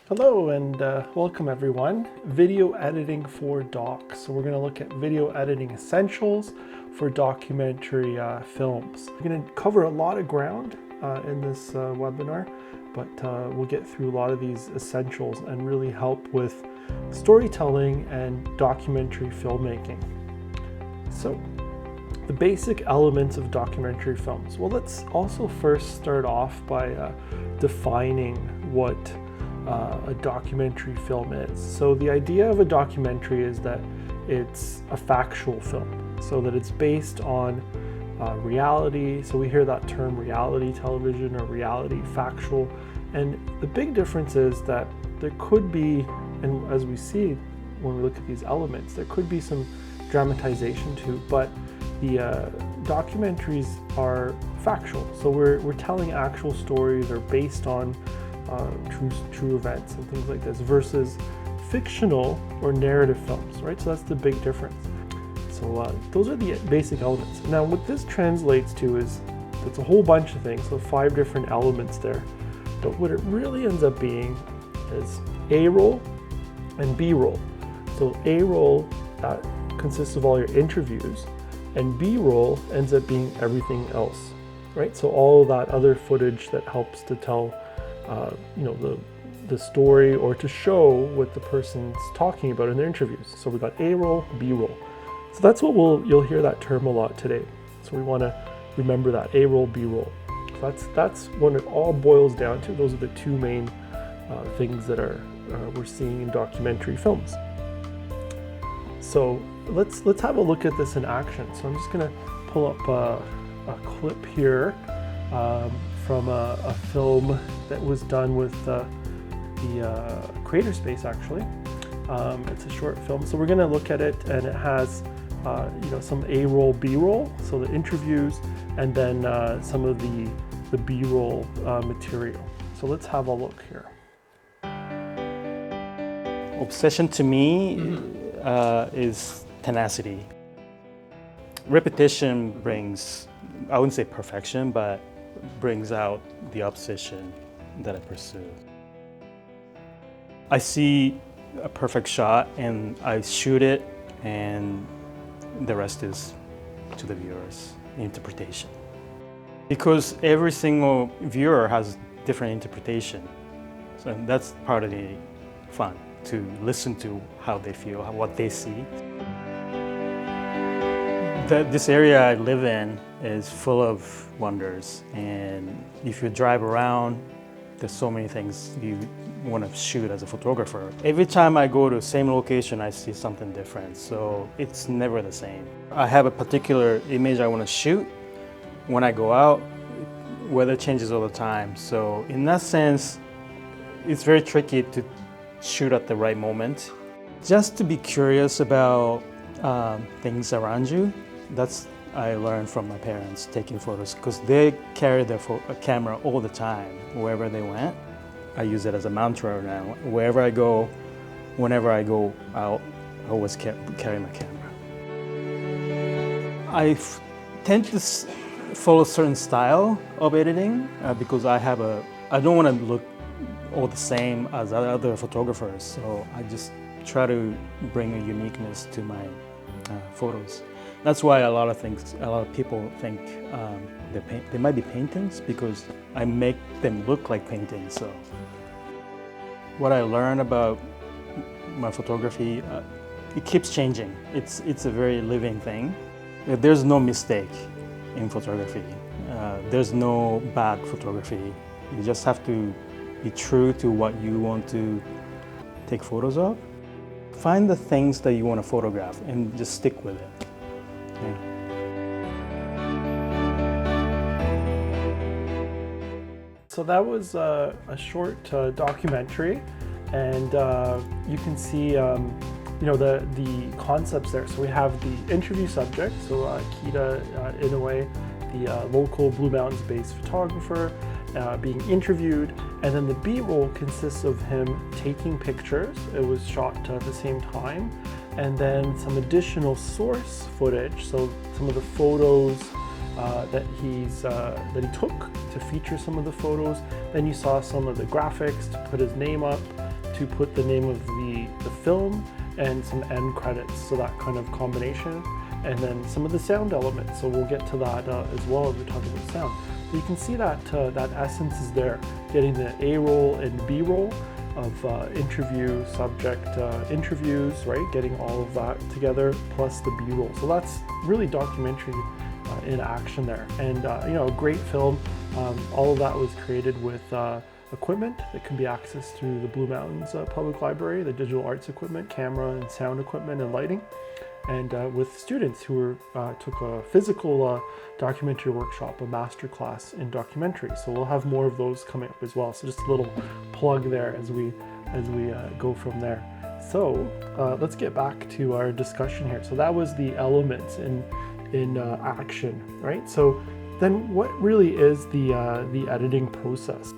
Hello and welcome everyone. Video editing for docs. So we're going to look at video editing essentials for documentary films. We're going to cover a lot of ground in this webinar, but we'll get through a lot of these essentials and really help with storytelling and documentary filmmaking. So the basic elements of documentary films. Well, let's also first start off by defining what a documentary film is. So the idea of a documentary is that it's a factual film, so that it's based on reality. So we hear that term reality television or reality factual. And the big difference is that there could be, and as we see when we look at these elements, there could be some dramatization too, but the documentaries are factual. So we're telling actual stories or based on true events and things like this versus fictional or narrative films, right? So that's the big difference. So those are the basic elements. Now what this translates to is it's a whole bunch of things, so 5 different elements there. But what it really ends up being is A-roll and B-roll. So A-roll consists of all your interviews, and B-roll ends up being everything else, right? So all of that other footage that helps to tell the story or to show what the person's talking about in their interviews. So we got A-roll, B-roll. So that's what you'll hear that term a lot today. So we want to remember that A-roll, B-roll. So that's when it all boils down to. Those are the 2 main things that we're seeing in documentary films. So let's have a look at this in action. So I'm just going to pull up a clip here from a film that was done with the Creator Space, actually. It's a short film, so we're going to look at it, and it has some A-roll, B-roll, so the interviews, and then some of the B-roll material. So let's have a look here. Obsession to me is tenacity. Repetition brings, I wouldn't say perfection, but brings out the obsession that I pursue. I see a perfect shot and I shoot it, and the rest is to the viewer's interpretation. Because every single viewer has different interpretation. So that's part of the fun, to listen to how they feel, what they see. This area I live in is full of wonders, and if you drive around, there's so many things you want to shoot as a photographer. Every time I go to the same location, I see something different, so it's never the same. I have a particular image I want to shoot. When I go out, weather changes all the time, so in that sense, it's very tricky to shoot at the right moment. Just to be curious about things around you. That's I learned from my parents taking photos, because they carry their camera all the time, wherever they went. I use it as a mantra now. Wherever I go, whenever I go out, I always carry my camera. I tend to follow a certain style of editing because I don't want to look all the same as other photographers, so I just try to bring a uniqueness to my photos. That's why a lot of people think they might be paintings, because I make them look like paintings. So what I learned about my photography, it keeps changing. It's a very living thing. There's no mistake in photography. There's no bad photography. You just have to be true to what you want to take photos of. Find the things that you want to photograph and just stick with it. Yeah. So that was a short documentary, and you can see the concepts there. So we have the interview subject, so Kita Inoue, the local Blue Mountains-based photographer, being interviewed, and then the B-roll consists of him taking pictures. It was shot at the same time, and then some additional source footage, so some of the photos that he took to feature some of the photos. Then you saw some of the graphics to put his name up, to put the name of the film and some end credits, so that kind of combination, and then some of the sound elements. So we'll get to that as well as we talk about sound. But you can see that that essence is there, getting the A roll and B roll of interview, subject interviews, right? Getting all of that together, plus the B roll. So that's really documentary in action there. And you know, a great film. All of that was created with equipment that can be accessed through the Blue Mountains Public Library, the digital arts equipment, camera and sound equipment and lighting, and with students who took a physical documentary workshop, a master class in documentary. So we'll have more of those coming up as well. So just a little plug there as we go from there. So let's get back to our discussion here. So that was the elements in action, right? So then what really is the editing process?